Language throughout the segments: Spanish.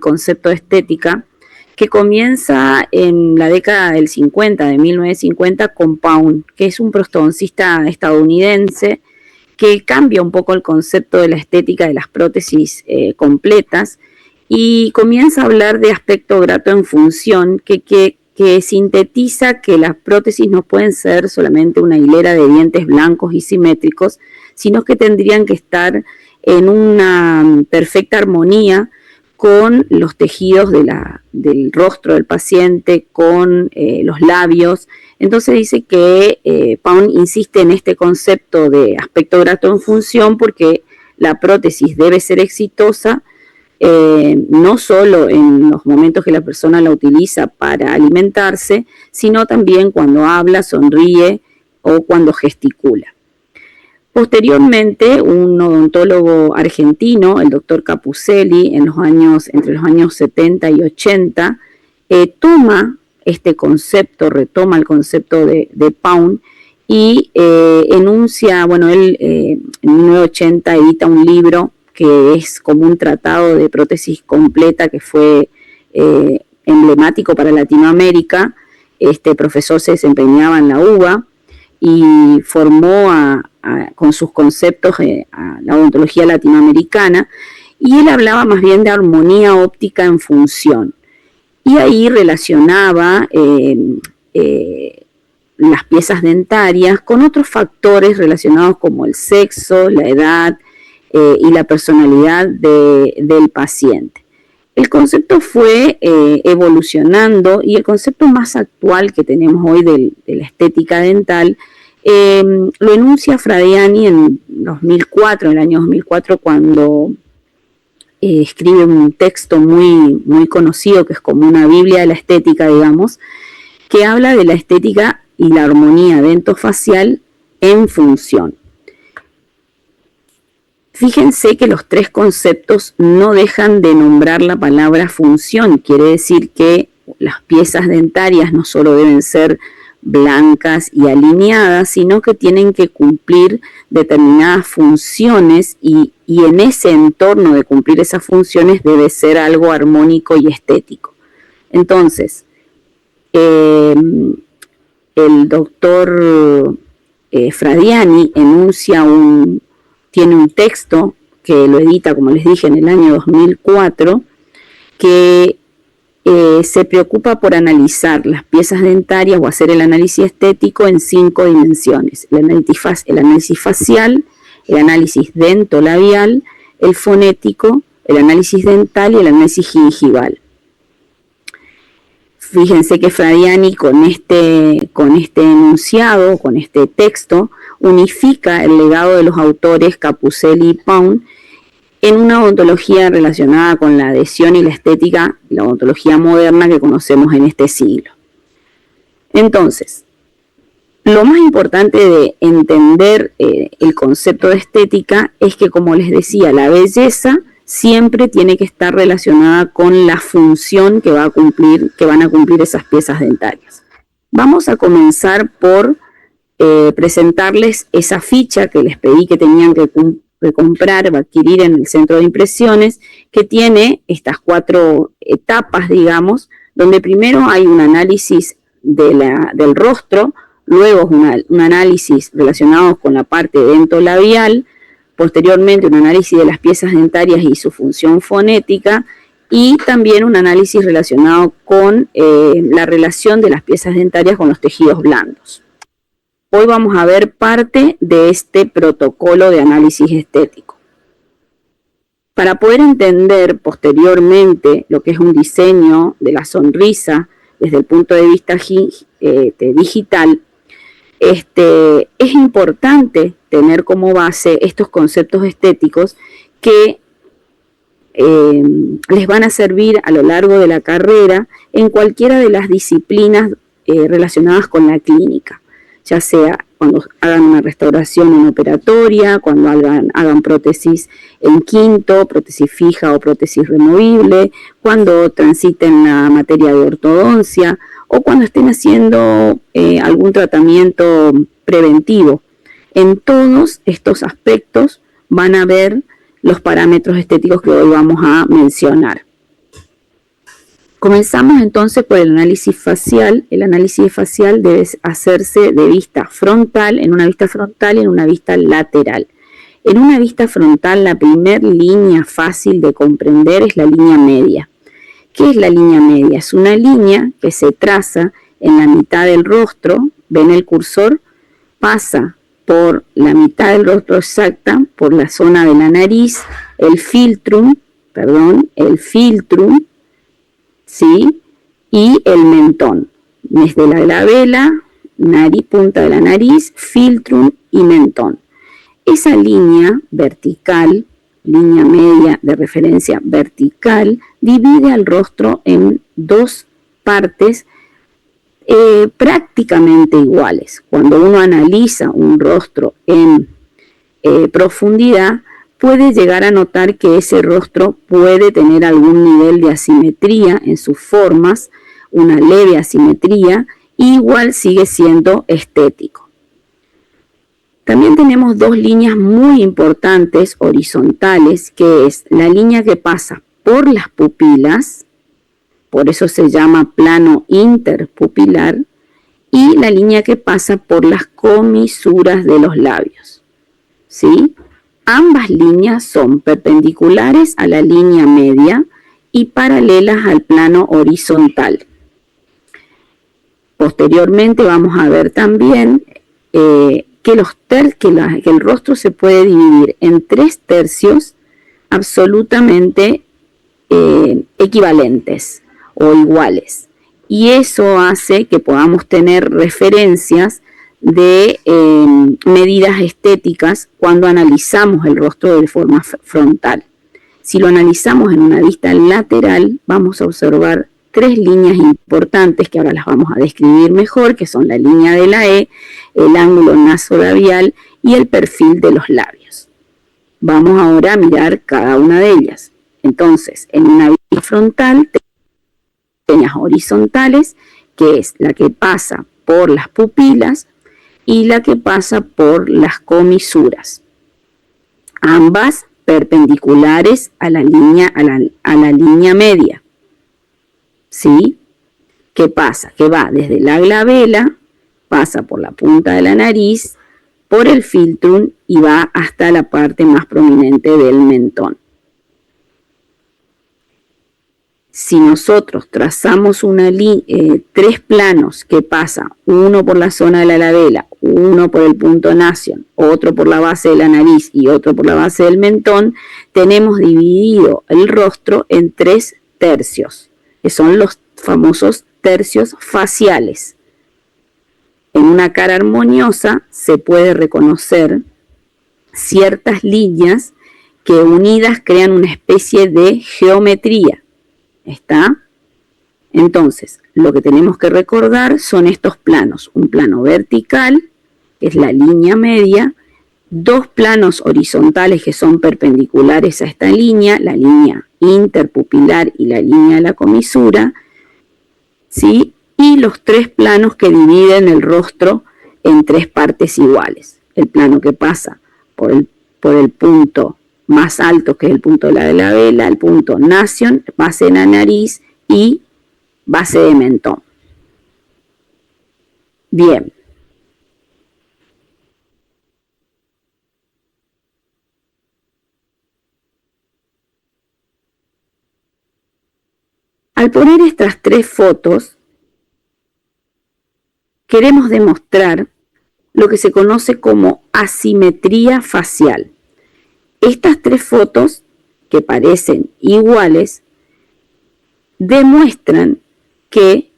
concepto de estética, que comienza en la década del 50, de 1950, con Pound, que es un prostodoncista estadounidense que cambia un poco el concepto de la estética de las prótesis completas y comienza a hablar de aspecto grato en función, que sintetiza que las prótesis no pueden ser solamente una hilera de dientes blancos y simétricos, sino que tendrían que estar en una perfecta armonía con los tejidos del rostro del paciente, con los labios. Entonces dice que Pound insiste en este concepto de aspecto grato en función porque la prótesis debe ser exitosa, no solo en los momentos que la persona la utiliza para alimentarse, sino también cuando habla, sonríe o cuando gesticula. Posteriormente, un odontólogo argentino, el doctor Capuselli, entre los años 70 y 80, retoma el concepto de Pound y enuncia, él en 1980 edita un libro que es como un tratado de prótesis completa que fue emblemático para Latinoamérica. Este profesor se desempeñaba en la UBA y formó con sus conceptos a la odontología latinoamericana, y él hablaba más bien de armonía óptica en función. Y ahí relacionaba las piezas dentarias con otros factores relacionados como el sexo, la edad y la personalidad del paciente. El concepto fue evolucionando, y el concepto más actual que tenemos hoy de la estética dental lo enuncia Fradiani en el año 2004, cuando escribe un texto muy, muy conocido, que es como una Biblia de la estética, digamos, que habla de la estética y la armonía dentofacial en función. Fíjense que los tres conceptos no dejan de nombrar la palabra función. Quiere decir que las piezas dentarias no solo deben ser blancas y alineadas, sino que tienen que cumplir determinadas funciones, y en ese entorno de cumplir esas funciones debe ser algo armónico y estético. Entonces, el doctor Fradiani tiene un texto que lo edita, como les dije, en el año 2004, que se preocupa por analizar las piezas dentarias o hacer el análisis estético en 5 dimensiones: el análisis facial, el análisis dentolabial, el fonético, el análisis dental y el análisis gingival. Fíjense que Fradiani con este enunciado, con este texto, unifica el legado de los autores Capuselli y Pound en una odontología relacionada con la adhesión y la estética, la odontología moderna que conocemos en este siglo. Entonces, lo más importante de entender el concepto de estética es que, como les decía, la belleza siempre tiene que estar relacionada con la función que van a cumplir esas piezas dentarias. Vamos a comenzar por presentarles esa ficha que les pedí que tenían que comprar o adquirir en el centro de impresiones, que tiene estas 4 etapas, digamos, donde primero hay un análisis del rostro, luego un análisis relacionado con la parte dentolabial, posteriormente un análisis de las piezas dentarias y su función fonética, y también un análisis relacionado con la relación de las piezas dentarias con los tejidos blandos. Hoy vamos a ver parte de este protocolo de análisis estético. Para poder entender posteriormente lo que es un diseño de la sonrisa desde el punto de vista digital, es importante tener como base estos conceptos estéticos que les van a servir a lo largo de la carrera en cualquiera de las disciplinas relacionadas con la clínica, ya sea cuando hagan una restauración en operatoria, cuando hagan prótesis en quinto, prótesis fija o prótesis removible, cuando transiten la materia de ortodoncia o cuando estén haciendo algún tratamiento preventivo. En todos estos aspectos van a ver los parámetros estéticos que hoy vamos a mencionar. Comenzamos entonces por el análisis facial. El análisis facial debe hacerse de vista frontal, en una vista frontal y en una vista lateral. En una vista frontal, la primera línea fácil de comprender es la línea media. ¿Qué es la línea media? Es una línea que se traza en la mitad del rostro. ¿Ven el cursor? Pasa por la mitad del rostro exacta, por la zona de la nariz, el filtrum, ¿sí? Y el mentón. Desde la glabela, punta de la nariz, filtrum y mentón. Esa línea vertical, línea media de referencia vertical, divide al rostro en dos partes prácticamente iguales. Cuando uno analiza un rostro en profundidad, puede llegar a notar que ese rostro puede tener algún nivel de asimetría en sus formas, una leve asimetría, igual sigue siendo estético. También tenemos dos líneas muy importantes horizontales, que es la línea que pasa por las pupilas, por eso se llama plano interpupilar, y la línea que pasa por las comisuras de los labios, ¿sí? Ambas líneas son perpendiculares a la línea media y paralelas al plano horizontal. Posteriormente vamos a ver también que el rostro se puede dividir en 3 tercios absolutamente equivalentes o iguales. Y eso hace que podamos tener referencias de medidas estéticas cuando analizamos el rostro de forma frontal. Si lo analizamos en una vista lateral, vamos a observar 3 líneas importantes que ahora las vamos a describir mejor, que son la línea de la E, el ángulo nasolabial y el perfil de los labios. Vamos ahora a mirar cada una de ellas. Entonces, en una vista frontal, líneas horizontales, que es la que pasa por las pupilas y la que pasa por las comisuras. Ambas perpendiculares a la línea media. ¿Sí? ¿Qué pasa? Que va desde la glabela, pasa por la punta de la nariz, por el filtrum y va hasta la parte más prominente del mentón. Si nosotros trazamos 3 planos que pasa, uno por la zona de la labela, uno por el punto nasion, otro por la base de la nariz y otro por la base del mentón, tenemos dividido el rostro en 3 tercios, que son los famosos tercios faciales. En una cara armoniosa se puede reconocer ciertas líneas que unidas crean una especie de geometría. ¿Está? Entonces, lo que tenemos que recordar son estos planos. Un plano vertical, que es la línea media, 2 planos horizontales que son perpendiculares a esta línea, la línea interpupilar y la línea de la comisura, ¿sí? Y los 3 planos que dividen el rostro en 3 partes iguales. El plano que pasa por el punto más alto, que es el punto de la glabela, el punto nasion, base de la nariz y base de mentón. Bien. Al poner estas 3 fotos, queremos demostrar lo que se conoce como asimetría facial. Estas 3 fotos, que parecen iguales, demuestran que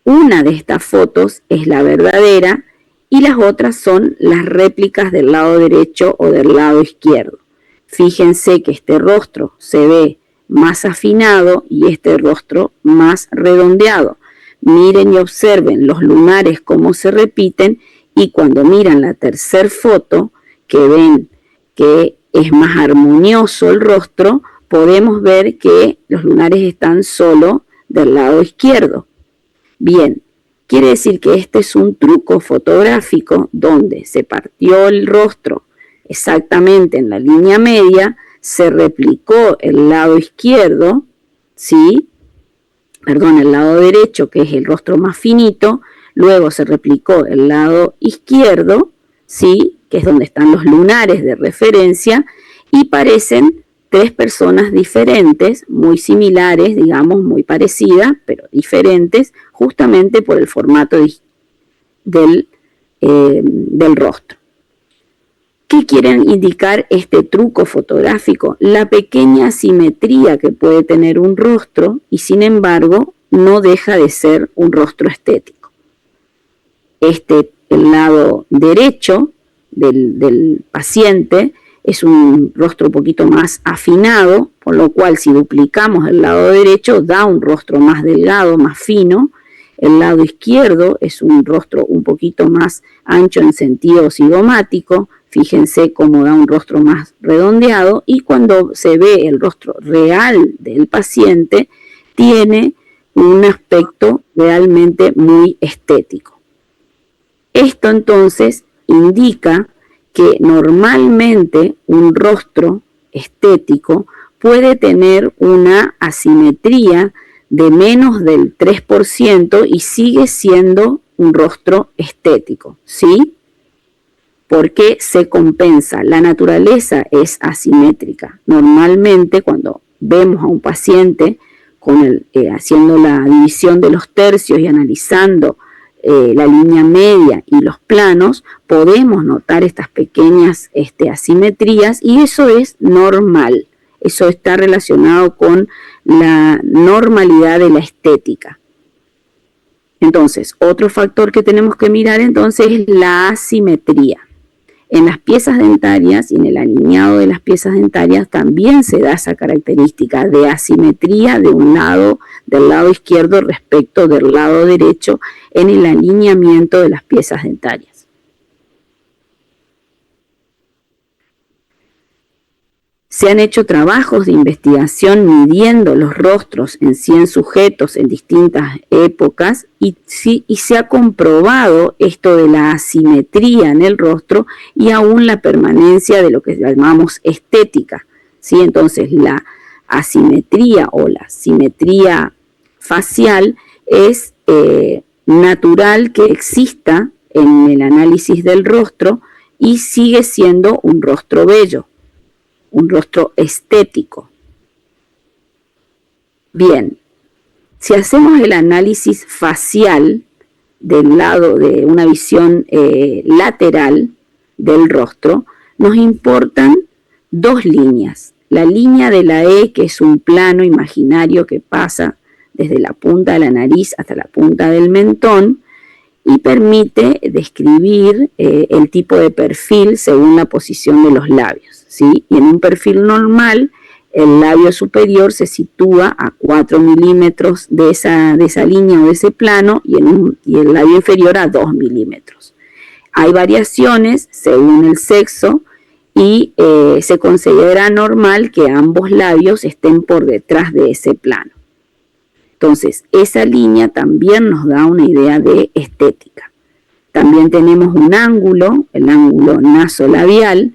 una de estas fotos es la verdadera y las otras son las réplicas del lado derecho o del lado izquierdo. Fíjense que este rostro se ve más afinado y este rostro más redondeado. Miren y observen los lunares cómo se repiten, y cuando miran la tercera foto, que ven que es más armonioso el rostro, podemos ver que los lunares están solo del lado izquierdo. Bien, quiere decir que este es un truco fotográfico donde se partió el rostro exactamente en la línea media, se replicó el lado izquierdo, ¿sí? el lado derecho, que es el rostro más finito, luego se replicó el lado izquierdo, ¿sí?, que es donde están los lunares de referencia, y parecen tres personas diferentes, muy similares, digamos, muy parecidas, pero diferentes, justamente por el formato del rostro. ¿Qué quieren indicar este truco fotográfico? La pequeña asimetría que puede tener un rostro y sin embargo no deja de ser un rostro estético. El lado derecho del paciente es un rostro un poquito más afinado, por lo cual si duplicamos el lado derecho da un rostro más delgado, más fino. El lado izquierdo es un rostro un poquito más ancho en sentido cigomático. Fíjense cómo da un rostro más redondeado, y cuando se ve el rostro real del paciente tiene un aspecto realmente muy estético. Esto entonces indica que normalmente un rostro estético puede tener una asimetría de menos del 3% y sigue siendo un rostro estético, ¿sí? Porque se compensa. La naturaleza es asimétrica. Normalmente cuando vemos a un paciente haciendo la división de los tercios y analizando la línea media y los planos, podemos notar estas pequeñas asimetrías, y eso es normal. Eso está relacionado con la normalidad de la estética. Entonces, otro factor que tenemos que mirar entonces es la asimetría. En las piezas dentarias y en el alineado de las piezas dentarias también se da esa característica de asimetría del lado izquierdo respecto del lado derecho en el alineamiento de las piezas dentarias. Se han hecho trabajos de investigación midiendo los rostros en 100 sujetos en distintas épocas y se ha comprobado esto de la asimetría en el rostro y aún la permanencia de lo que llamamos estética, ¿sí? Entonces la asimetría o la simetría facial es natural que exista en el análisis del rostro y sigue siendo un rostro bello, un rostro estético. Bien, si hacemos el análisis facial del lado de una visión lateral del rostro, nos importan dos líneas. La línea de la E, que es un plano imaginario que pasa desde la punta de la nariz hasta la punta del mentón, y permite describir el tipo de perfil según la posición de los labios, ¿sí? Y en un perfil normal, el labio superior se sitúa a 4 milímetros de esa línea o de ese plano, y el labio inferior a 2 milímetros. Hay variaciones según el sexo y se considera normal que ambos labios estén por detrás de ese plano. Entonces, esa línea también nos da una idea de estética. También tenemos un ángulo, el ángulo nasolabial,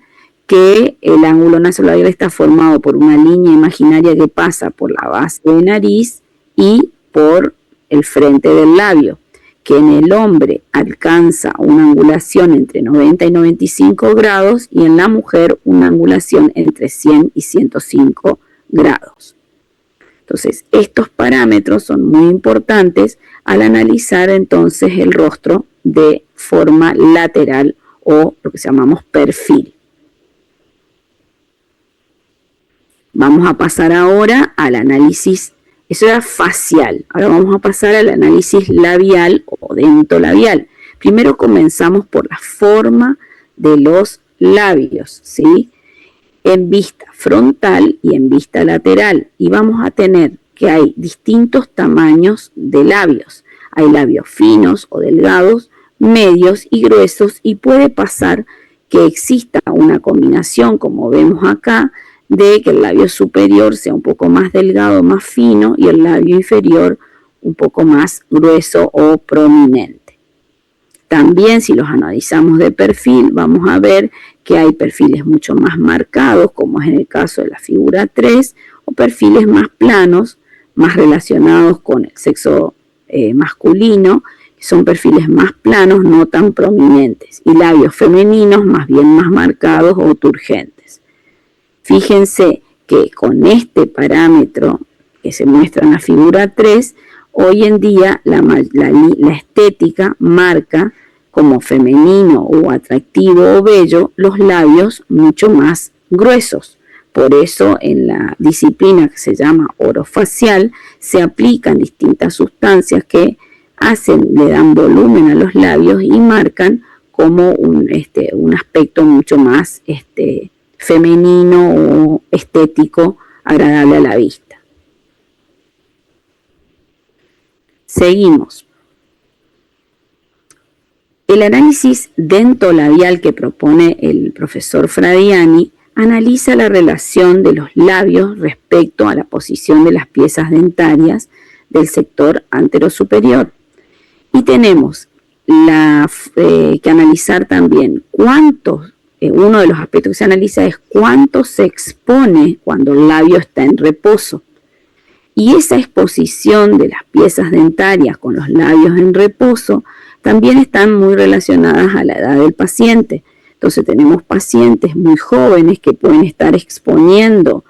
que el ángulo nasolabial está formado por una línea imaginaria que pasa por la base de nariz y por el frente del labio, que en el hombre alcanza una angulación entre 90 y 95 grados y en la mujer una angulación entre 100 y 105 grados. Entonces, estos parámetros son muy importantes al analizar entonces el rostro de forma lateral o lo que llamamos perfil. Vamos a pasar ahora al análisis, eso era facial, ahora vamos a pasar al análisis labial o dentolabial. Primero comenzamos por la forma de los labios, ¿sí? En vista frontal y en vista lateral, y vamos a tener que hay distintos tamaños de labios. Hay labios finos o delgados, medios y gruesos, y puede pasar que exista una combinación, como vemos acá, de que el labio superior sea un poco más delgado, más fino, y el labio inferior un poco más grueso o prominente. También, si los analizamos de perfil, vamos a ver que hay perfiles mucho más marcados, como es en el caso de la figura 3, o perfiles más planos, más relacionados con el sexo masculino, que son perfiles más planos, no tan prominentes, y labios femeninos más bien más marcados o turgentes. Fíjense que con este parámetro que se muestra en la figura 3, hoy en día la estética marca como femenino o atractivo o bello los labios mucho más gruesos. Por eso en la disciplina que se llama orofacial se aplican distintas sustancias que le dan volumen a los labios y marcan como un aspecto mucho más femenino o estético agradable a la vista. Seguimos. El análisis dentolabial que propone el profesor Fradiani analiza la relación de los labios respecto a la posición de las piezas dentarias del sector anterosuperior. Y tenemos que analizar también uno de los aspectos que se analiza es cuánto se expone cuando el labio está en reposo. Y esa exposición de las piezas dentarias con los labios en reposo también están muy relacionadas a la edad del paciente. Entonces tenemos pacientes muy jóvenes que pueden estar exponiendo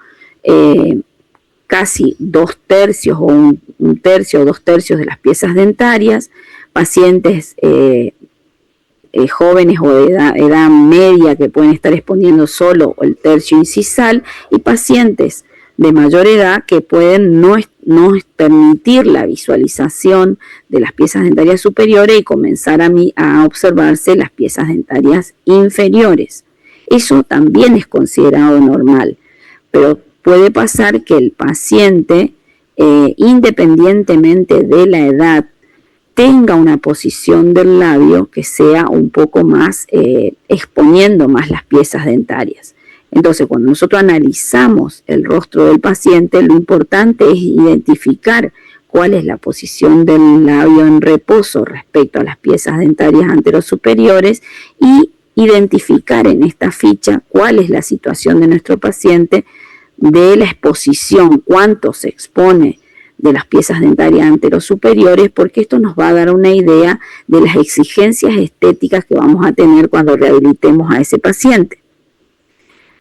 casi 2/3 o un tercio o 2/3 de las piezas dentarias, pacientes jóvenes o de edad media que pueden estar exponiendo solo el tercio incisal, y pacientes de mayor edad que pueden no permitir la visualización de las piezas dentarias superiores y comenzar a observarse las piezas dentarias inferiores. Eso también es considerado normal, pero puede pasar que el paciente, independientemente de la edad, tenga una posición del labio que sea un poco más, exponiendo más las piezas dentarias. Entonces, cuando nosotros analizamos el rostro del paciente, lo importante es identificar cuál es la posición del labio en reposo respecto a las piezas dentarias anterosuperiores y identificar en esta ficha cuál es la situación de nuestro paciente de la exposición, cuánto se expone de las piezas dentarias anterosuperiores, porque esto nos va a dar una idea de las exigencias estéticas que vamos a tener cuando rehabilitemos a ese paciente.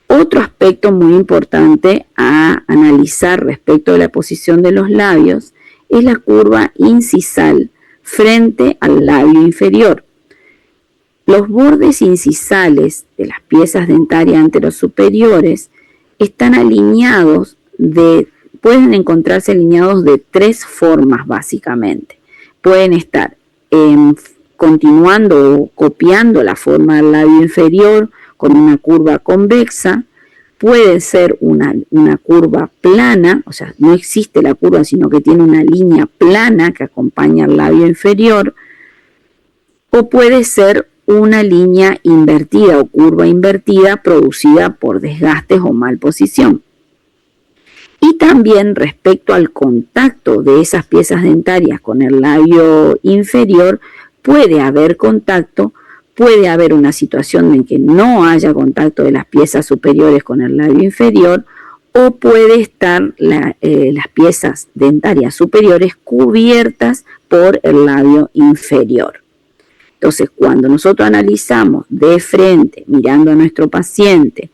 Otro aspecto muy importante a analizar respecto de la posición de los labios es la curva incisal frente al labio inferior. Los bordes incisales de las piezas dentarias anterosuperiores están alineados pueden encontrarse alineados de 3 formas básicamente. Pueden estar continuando o copiando la forma del labio inferior con una curva convexa, puede ser una curva plana, o sea, no existe la curva, sino que tiene una línea plana que acompaña al labio inferior, o puede ser una línea invertida o curva invertida producida por desgastes o malposición. Y también respecto al contacto de esas piezas dentarias con el labio inferior, puede haber contacto, puede haber una situación en que no haya contacto de las piezas superiores con el labio inferior, o puede estar las piezas dentarias superiores cubiertas por el labio inferior. Entonces, cuando nosotros analizamos de frente, mirando a nuestro paciente,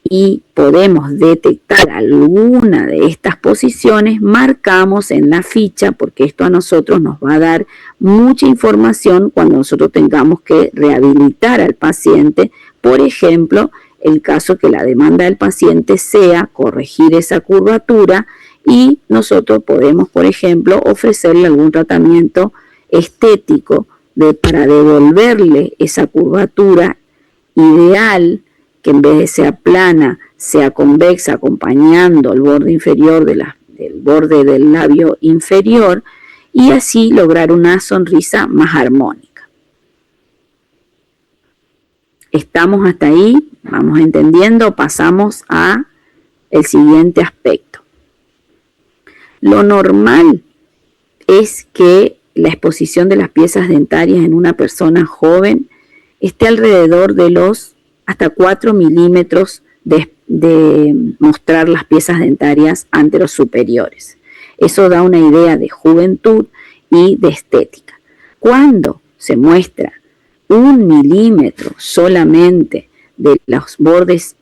y podemos detectar alguna de estas posiciones, marcamos en la ficha, porque esto a nosotros nos va a dar mucha información cuando nosotros tengamos que rehabilitar al paciente. Por ejemplo, el caso que la demanda del paciente sea corregir esa curvatura, y nosotros podemos, por ejemplo, ofrecerle algún tratamiento estético para devolverle esa curvatura ideal, que en vez de ser plana, sea convexa, acompañando el borde inferior del borde del labio inferior, y así lograr una sonrisa más armónica. ¿Estamos hasta ahí? ¿Vamos entendiendo? Pasamos a el siguiente aspecto. Lo normal es que la exposición de las piezas dentarias en una persona joven esté alrededor de los hasta 4 milímetros de mostrar las piezas dentarias anterosuperiores. Eso da una idea de juventud y de estética. Cuando se muestra 1 milímetro solamente de los bordes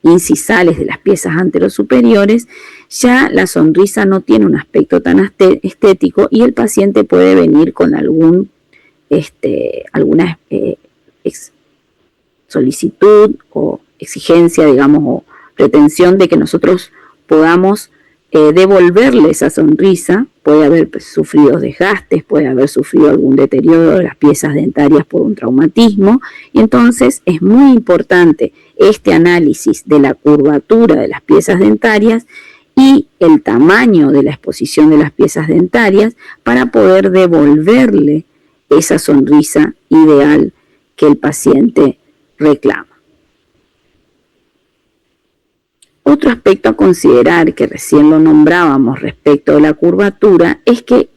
incisales de las piezas anterosuperiores, ya la sonrisa no tiene un aspecto tan estético y el paciente puede venir con alguna solicitud o exigencia, digamos, o pretensión de que nosotros podamos devolverle esa sonrisa. Puede haber sufrido desgastes, puede haber sufrido algún deterioro de las piezas dentarias por un traumatismo, y entonces es muy importante este análisis de la curvatura de las piezas dentarias y el tamaño de la exposición de las piezas dentarias para poder devolverle esa sonrisa ideal que el paciente reclama. Otro aspecto a considerar, que recién lo nombrábamos respecto de la curvatura, es que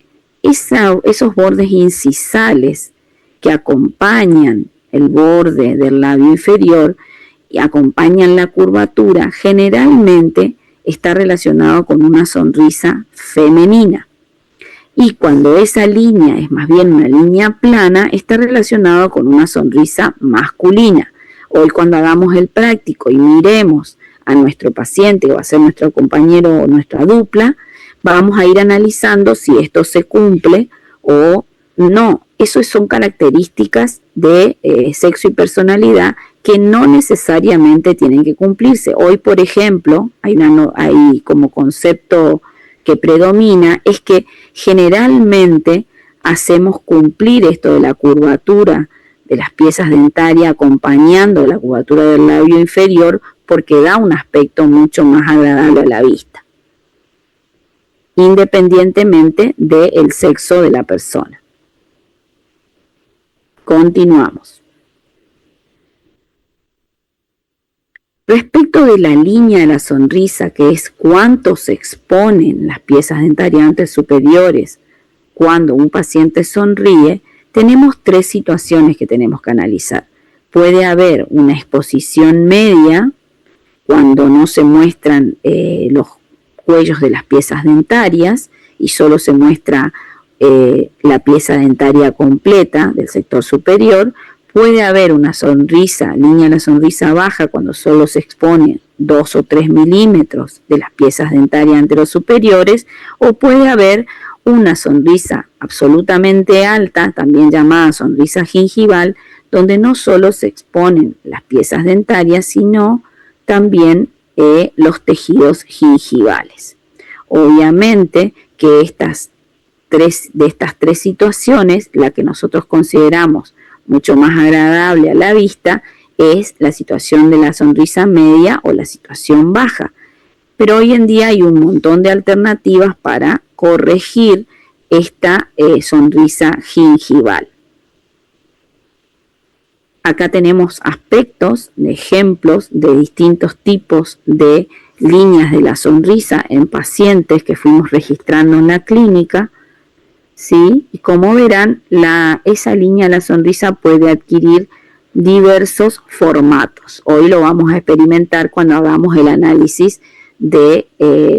esos bordes incisales que acompañan el borde del labio inferior y acompañan la curvatura, generalmente está relacionado con una sonrisa femenina. Y cuando esa línea es más bien una línea plana, está relacionado con una sonrisa masculina. Hoy, cuando hagamos el práctico y miremos a nuestro paciente o a ser nuestro compañero o nuestra dupla, vamos a ir analizando si esto se cumple o no. Esas son características de sexo y personalidad que no necesariamente tienen que cumplirse. Hoy, por ejemplo, hay como concepto que predomina, es que generalmente hacemos cumplir esto de la curvatura de las piezas dentarias acompañando la curvatura del labio inferior, porque da un aspecto mucho más agradable a la vista, independientemente del sexo de la persona. Continuamos. Respecto de la línea de la sonrisa, que es cuánto se exponen las piezas dentarias superiores cuando un paciente sonríe, tenemos 3 situaciones que tenemos que analizar. Puede haber una exposición media, cuando no se muestran los cuellos de las piezas dentarias y solo se muestra la pieza dentaria completa del sector superior. Puede haber una línea de la sonrisa baja, cuando solo se expone 2 o 3 milímetros de las piezas dentarias anterosuperiores, o puede haber una sonrisa absolutamente alta, también llamada sonrisa gingival, donde no solo se exponen las piezas dentarias, sino también los tejidos gingivales. Obviamente que de estas tres situaciones, la que nosotros consideramos mucho más agradable a la vista es la situación de la sonrisa media o la situación baja. Pero hoy en día hay un montón de alternativas para corregir esta sonrisa gingival. Acá tenemos aspectos de ejemplos de distintos tipos de líneas de la sonrisa en pacientes que fuimos registrando en la clínica, ¿sí? Y como verán, esa línea de la sonrisa puede adquirir diversos formatos. Hoy lo vamos a experimentar cuando hagamos el análisis de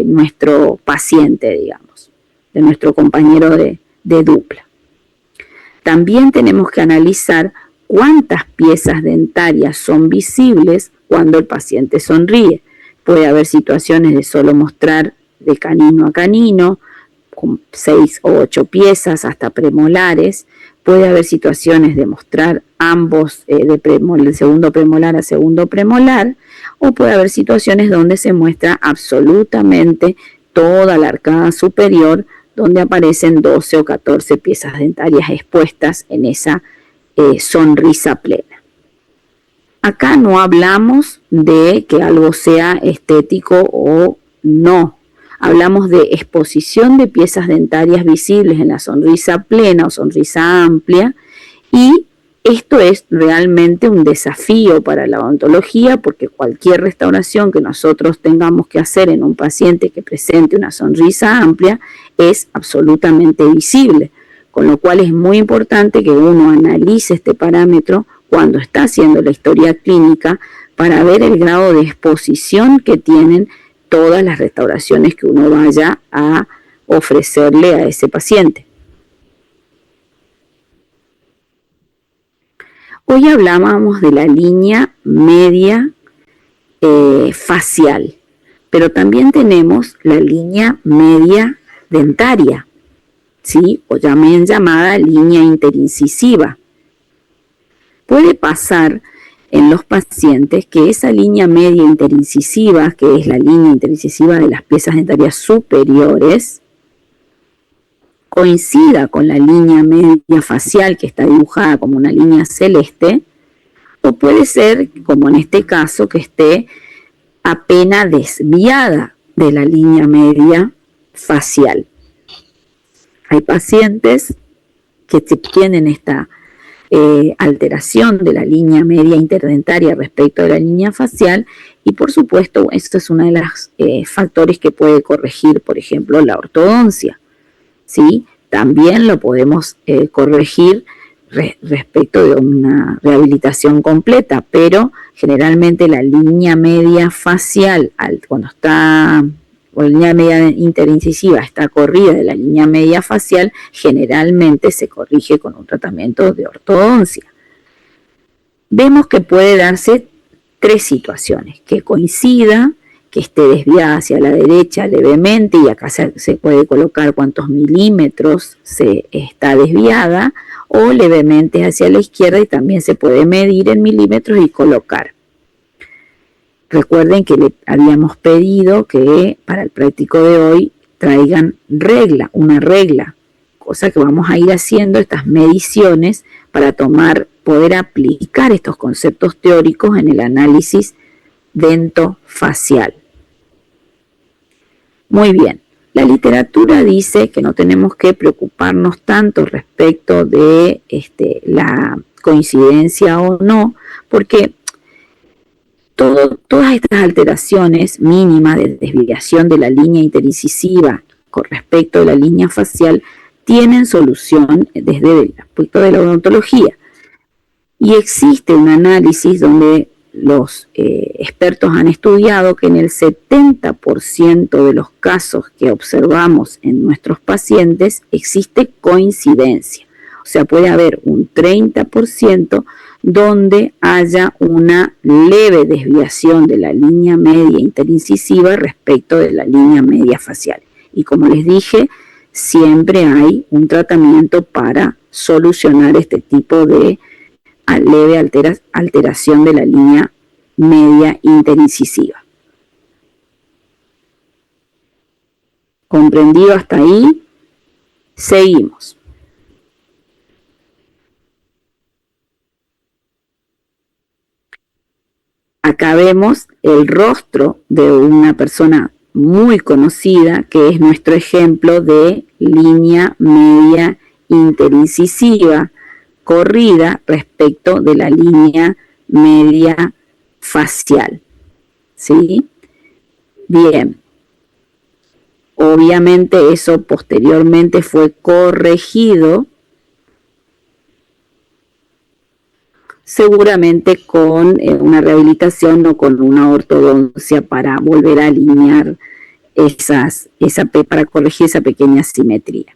nuestro paciente, digamos, de nuestro compañero de dupla. También tenemos que analizar cuántas piezas dentarias son visibles cuando el paciente sonríe. Puede haber situaciones de solo mostrar de canino a canino, con 6 o 8 piezas hasta premolares. Puede haber situaciones de mostrar ambos de segundo premolar a segundo premolar, o puede haber situaciones donde se muestra absolutamente toda la arcada superior, donde aparecen 12 o 14 piezas dentarias expuestas en esa sonrisa plena. Acá no hablamos de que algo sea estético o no. Hablamos de exposición de piezas dentarias visibles en la sonrisa plena o sonrisa amplia, y esto es realmente un desafío para la odontología, porque cualquier restauración que nosotros tengamos que hacer en un paciente que presente una sonrisa amplia es absolutamente visible, con lo cual es muy importante que uno analice este parámetro cuando está haciendo la historia clínica para ver el grado de exposición que tienen todas las restauraciones que uno vaya a ofrecerle a ese paciente. Hoy hablábamos de la línea media facial, pero también tenemos la línea media dentaria, ¿sí? O también llamada línea interincisiva. Puede pasar en los pacientes que esa línea media interincisiva, que es la línea interincisiva de las piezas dentarias superiores, coincida con la línea media facial, que está dibujada como una línea celeste, o puede ser, como en este caso, que esté apenas desviada de la línea media facial. Hay pacientes que tienen esta alteración de la línea media interdentaria respecto de la línea facial, y por supuesto esto es uno de los factores que puede corregir, por ejemplo, la ortodoncia, ¿sí? También lo podemos corregir respecto de una rehabilitación completa, pero generalmente la línea media facial, cuando está, o la línea media interincisiva está corrida de la línea media facial, generalmente se corrige con un tratamiento de ortodoncia. Vemos que puede darse tres situaciones: que coincida, que esté desviada hacia la derecha levemente, y acá se puede colocar cuántos milímetros se está desviada, o levemente hacia la izquierda, y también se puede medir en milímetros y colocar. Recuerden que le habíamos pedido que para el práctico de hoy traigan una regla, cosa que vamos a ir haciendo estas mediciones para poder aplicar estos conceptos teóricos en el análisis dentofacial. Muy bien, la literatura dice que no tenemos que preocuparnos tanto respecto de la coincidencia o no, porque todas estas alteraciones mínimas de desviación de la línea interincisiva con respecto de la línea facial tienen solución desde el aspecto de la odontología. Y existe un análisis donde los expertos han estudiado que en el 70% de los casos que observamos en nuestros pacientes existe coincidencia. O sea, puede haber un 30% donde haya una leve desviación de la línea media interincisiva respecto de la línea media facial. Y como les dije, siempre hay un tratamiento para solucionar este tipo de leve alteración de la línea media interincisiva. ¿Comprendido hasta ahí? Seguimos. Acá vemos el rostro de una persona muy conocida, que es nuestro ejemplo de línea media interincisiva corrida respecto de la línea media facial, ¿sí? Bien. Obviamente eso posteriormente fue corregido, seguramente con una rehabilitación o con una ortodoncia para volver a alinear para corregir esa pequeña asimetría.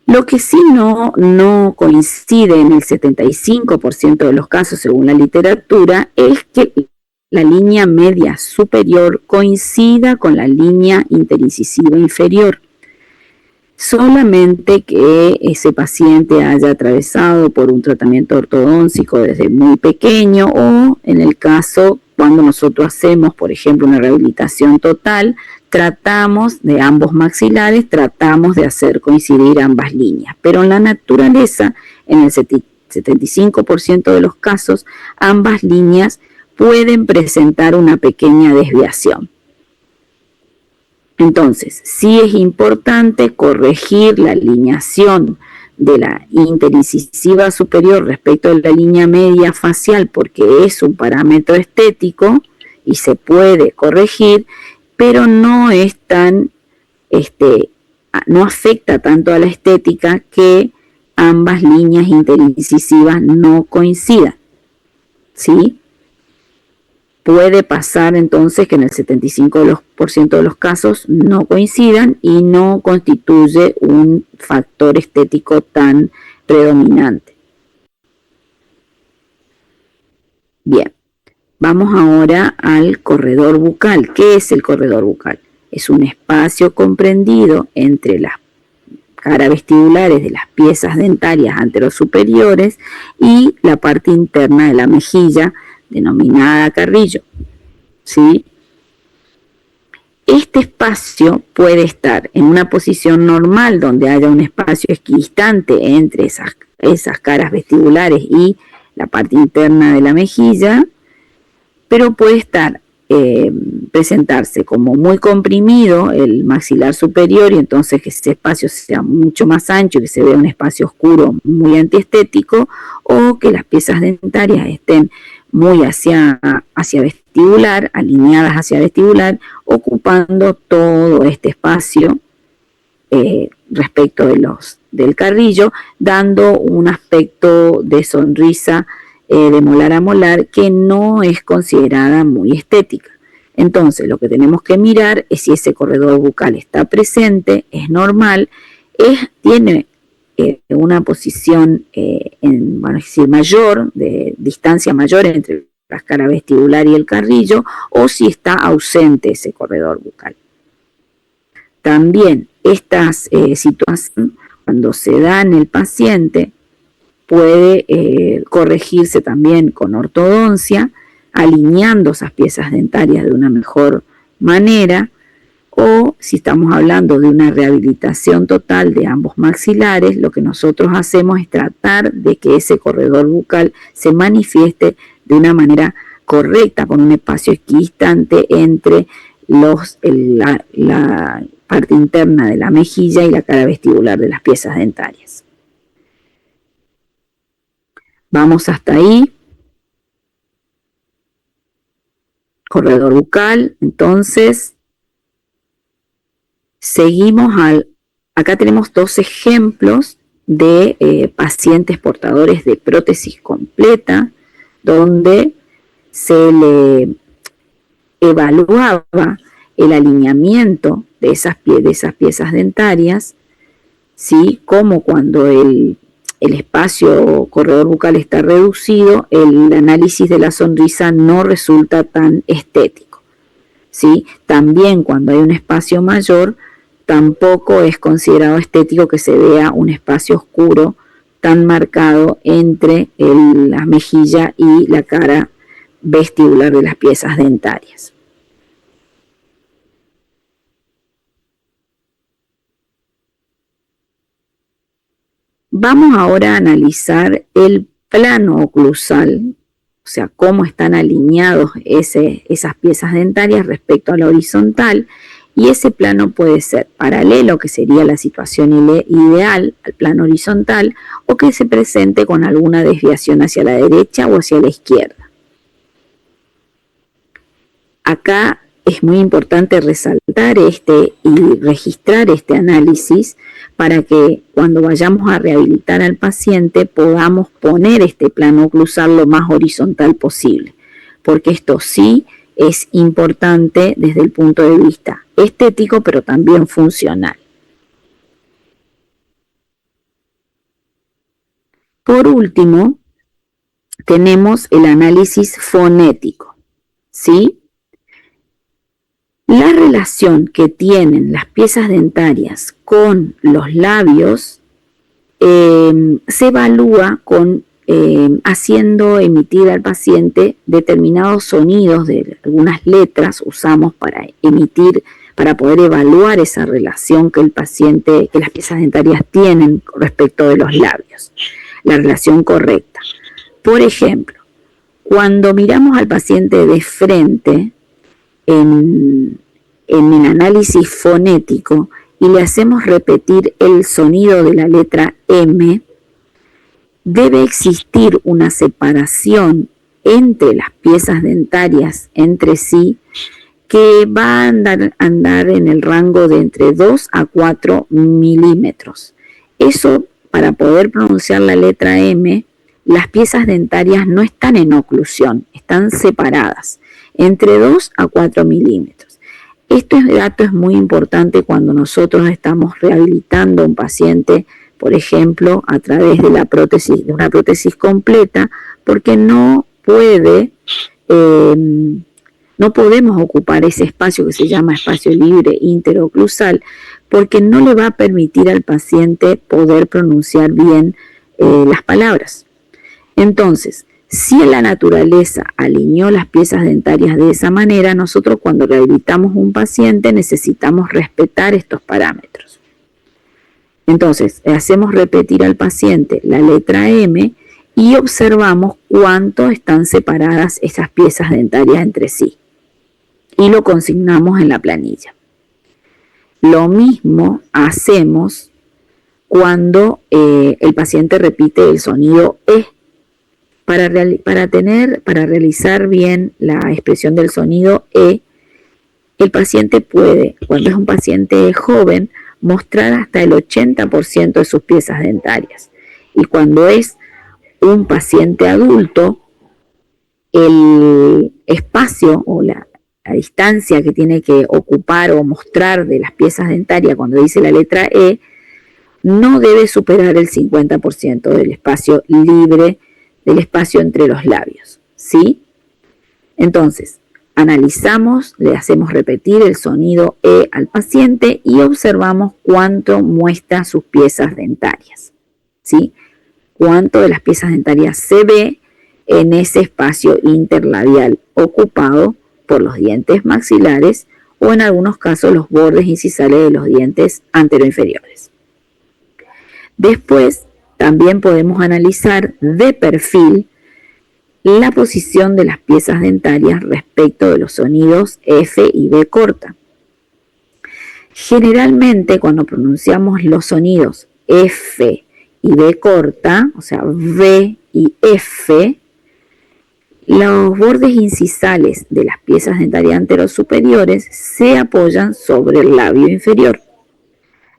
Lo que sí no coincide en el 75% de los casos, según la literatura, es que la línea media superior coincida con la línea interincisiva inferior. Solamente que ese paciente haya atravesado por un tratamiento ortodóntico desde muy pequeño, o en el caso cuando nosotros hacemos, por ejemplo, una rehabilitación total, tratamos de ambos maxilares, tratamos de hacer coincidir ambas líneas. Pero en la naturaleza, en el 75% de los casos, ambas líneas pueden presentar una pequeña desviación. Entonces, sí es importante corregir la alineación de la interincisiva superior respecto de la línea media facial, porque es un parámetro estético y se puede corregir, pero no es tan, no afecta tanto a la estética que ambas líneas interincisivas no coincidan, ¿sí? puede pasar entonces que en el 75% de los casos no coincidan y no constituye un factor estético tan predominante. Bien, vamos ahora al corredor bucal. ¿Qué es el corredor bucal? Es un espacio comprendido entre las caras vestibulares de las piezas dentarias anterosuperiores y la parte interna de la mejilla, denominada carrillo. ¿Sí? Este espacio puede estar en una posición normal, donde haya un espacio equidistante entre esas caras vestibulares y la parte interna de la mejilla, pero puede estar presentarse como muy comprimido el maxilar superior, y entonces que ese espacio sea mucho más ancho, que se vea un espacio oscuro muy antiestético, o que las piezas dentarias estén muy hacia vestibular, alineadas hacia vestibular, ocupando todo este espacio respecto del carrillo, dando un aspecto de sonrisa de molar a molar que no es considerada muy estética. Entonces, lo que tenemos que mirar es si ese corredor bucal está presente, es normal, tiene una posición mayor, de distancia mayor entre la cara vestibular y el carrillo, o si está ausente ese corredor bucal. También estas situaciones, cuando se da en el paciente, puede corregirse también con ortodoncia, alineando esas piezas dentarias de una mejor manera, o si estamos hablando de una rehabilitación total de ambos maxilares, lo que nosotros hacemos es tratar de que ese corredor bucal se manifieste de una manera correcta, con un espacio equidistante entre la parte interna de la mejilla y la cara vestibular de las piezas dentarias. Vamos hasta ahí. Corredor bucal. Entonces, seguimos acá tenemos dos ejemplos de pacientes portadores de prótesis completa, donde se le evaluaba el alineamiento de esas piezas dentarias, ¿sí? Como cuando el espacio corredor bucal está reducido, el análisis de la sonrisa no resulta tan estético, ¿sí? También cuando hay un espacio mayor, tampoco es considerado estético que se vea un espacio oscuro tan marcado entre la mejilla y la cara vestibular de las piezas dentarias. Vamos ahora a analizar el plano oclusal, o sea, cómo están alineados esas piezas dentarias respecto a la horizontal, y ese plano puede ser paralelo, que sería la situación ideal al plano horizontal, o que se presente con alguna desviación hacia la derecha o hacia la izquierda. Acá es muy importante resaltar y registrar este análisis para que cuando vayamos a rehabilitar al paciente podamos poner este plano oclusal lo más horizontal posible, porque esto sí es importante desde el punto de vista estético, pero también funcional. Por último, tenemos el análisis fonético, ¿sí? La relación que tienen las piezas dentarias con los labios se evalúa haciendo emitir al paciente determinados sonidos de algunas letras. Usamos para poder evaluar esa relación que las piezas dentarias tienen respecto de los labios, la relación correcta. Por ejemplo, cuando miramos al paciente de frente, en el análisis fonético, y le hacemos repetir el sonido de la letra M, debe existir una separación entre las piezas dentarias entre sí que va a andar en el rango de entre 2 a 4 milímetros. Eso, para poder pronunciar la letra M, las piezas dentarias no están en oclusión, están separadas. entre 2 a 4 milímetros. Este dato es muy importante cuando nosotros estamos rehabilitando a un paciente, por ejemplo, a través de de una prótesis completa, porque no podemos ocupar ese espacio que se llama espacio libre interoclusal, porque no le va a permitir al paciente poder pronunciar bien las palabras. Entonces, si la naturaleza alineó las piezas dentarias de esa manera, nosotros cuando rehabilitamos un paciente necesitamos respetar estos parámetros. Entonces, hacemos repetir al paciente la letra M y observamos cuánto están separadas esas piezas dentarias entre sí. Y lo consignamos en la planilla. Lo mismo hacemos cuando el paciente repite el sonido E. Para realizar bien la expresión del sonido E, el paciente puede, cuando es un paciente joven, mostrar hasta el 80% de sus piezas dentarias. Y cuando es un paciente adulto, el espacio o la distancia que tiene que ocupar o mostrar de las piezas dentarias cuando dice la letra E no debe superar el 50% del espacio libre, del espacio entre los labios, ¿sí? Entonces, analizamos, le hacemos repetir el sonido E al paciente y observamos cuánto muestra sus piezas dentarias, ¿sí? Cuánto de las piezas dentarias se ve en ese espacio interlabial ocupado por los dientes maxilares o en algunos casos los bordes incisales de los dientes anteroinferiores. Después, también podemos analizar de perfil la posición de las piezas dentarias respecto de los sonidos F y B corta. Generalmente, cuando pronunciamos los sonidos F y B corta, o sea, V y F, los bordes incisales de las piezas dentarias anterosuperiores se apoyan sobre el labio inferior.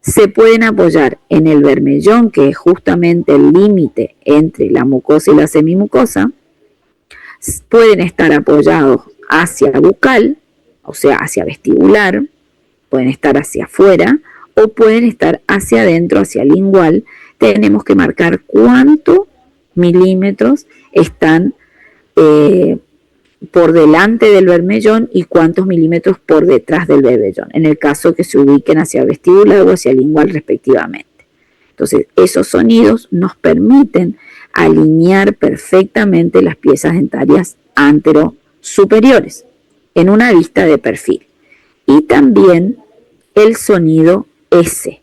Se pueden apoyar en el bermellón, que es justamente el límite entre la mucosa y la semimucosa. Pueden estar apoyados hacia bucal, o sea, hacia vestibular, pueden estar hacia afuera o pueden estar hacia adentro, hacia lingual. Tenemos que marcar cuántos milímetros están por delante del bermellón y cuántos milímetros por detrás del bermellón, en el caso que se ubiquen hacia vestibular o hacia lingual respectivamente. Entonces, esos sonidos nos permiten alinear perfectamente las piezas dentarias anterosuperiores en una vista de perfil. Y también el sonido S.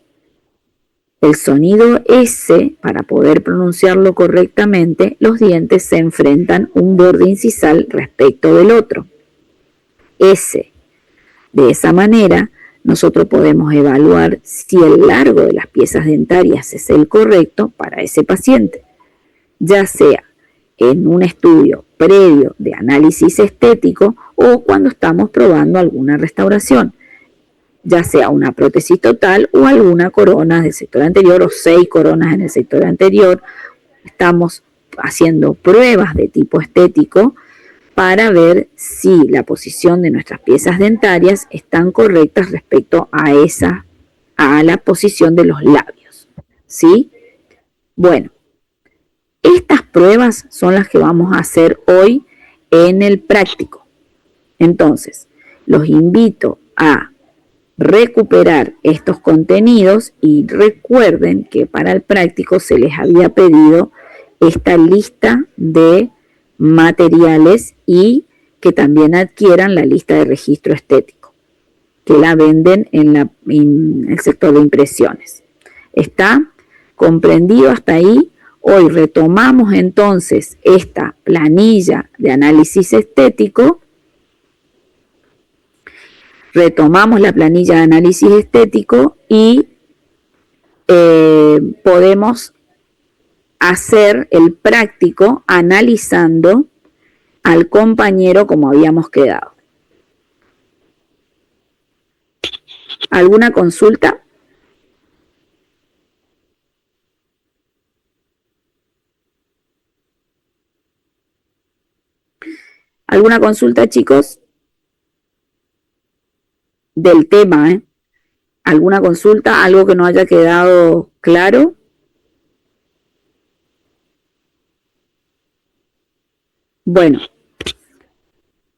El sonido S, para poder pronunciarlo correctamente, los dientes se enfrentan un borde incisal respecto del otro. S. De esa manera, nosotros podemos evaluar si el largo de las piezas dentarias es el correcto para ese paciente, ya sea en un estudio previo de análisis estético o cuando estamos probando alguna restauración, ya sea una prótesis total o alguna corona del sector anterior o 6 coronas en el sector anterior. Estamos haciendo pruebas de tipo estético para ver si la posición de nuestras piezas dentarias están correctas respecto a la posición de los labios, ¿sí? Bueno, estas pruebas son las que vamos a hacer hoy en el práctico. Entonces, los invito a recuperar estos contenidos y recuerden que para el práctico se les había pedido esta lista de materiales y que también adquieran la lista de registro estético, que la venden en el sector de impresiones. ¿Está comprendido hasta ahí? Hoy retomamos entonces esta planilla de análisis estético. Retomamos la planilla de análisis estético y podemos hacer el práctico analizando al compañero como habíamos quedado. ¿Alguna consulta? ¿Alguna consulta, chicos? del tema, ¿eh? ¿Alguna consulta? ¿Algo que no haya quedado claro? Bueno,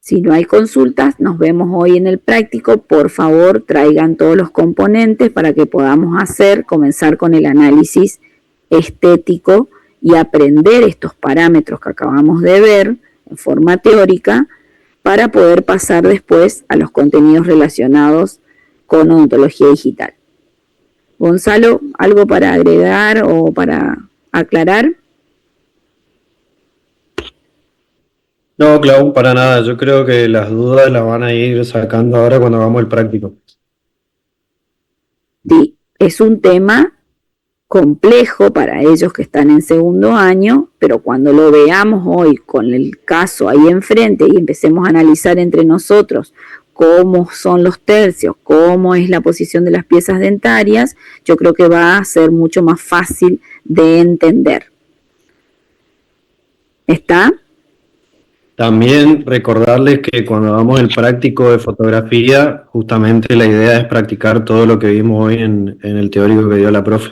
si no hay consultas, nos vemos hoy en el práctico. Por favor, traigan todos los componentes para que podamos comenzar con el análisis estético y aprender estos parámetros que acabamos de ver en forma teórica para poder pasar después a los contenidos relacionados con odontología digital. Gonzalo, ¿algo para agregar o para aclarar? No, Clau, para nada. Yo creo que las dudas las van a ir sacando ahora cuando hagamos el práctico. Sí, es un tema complejo para ellos que están en segundo año, pero cuando lo veamos hoy con el caso ahí enfrente y empecemos a analizar entre nosotros cómo son los tercios, cómo es la posición de las piezas dentarias, yo creo que va a ser mucho más fácil de entender. ¿Está? También recordarles que cuando hagamos el práctico de fotografía, justamente la idea es practicar todo lo que vimos hoy en el teórico que dio la profe.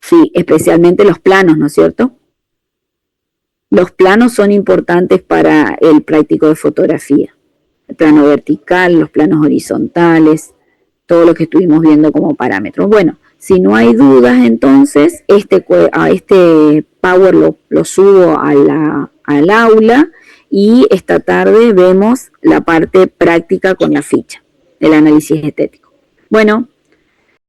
Sí, especialmente los planos, ¿no es cierto? Los planos son importantes para el práctico de fotografía. El plano vertical, los planos horizontales, todo lo que estuvimos viendo como parámetros. Bueno, si no hay dudas, entonces este Power lo subo al aula y esta tarde vemos la parte práctica con la ficha, el análisis estético. Bueno,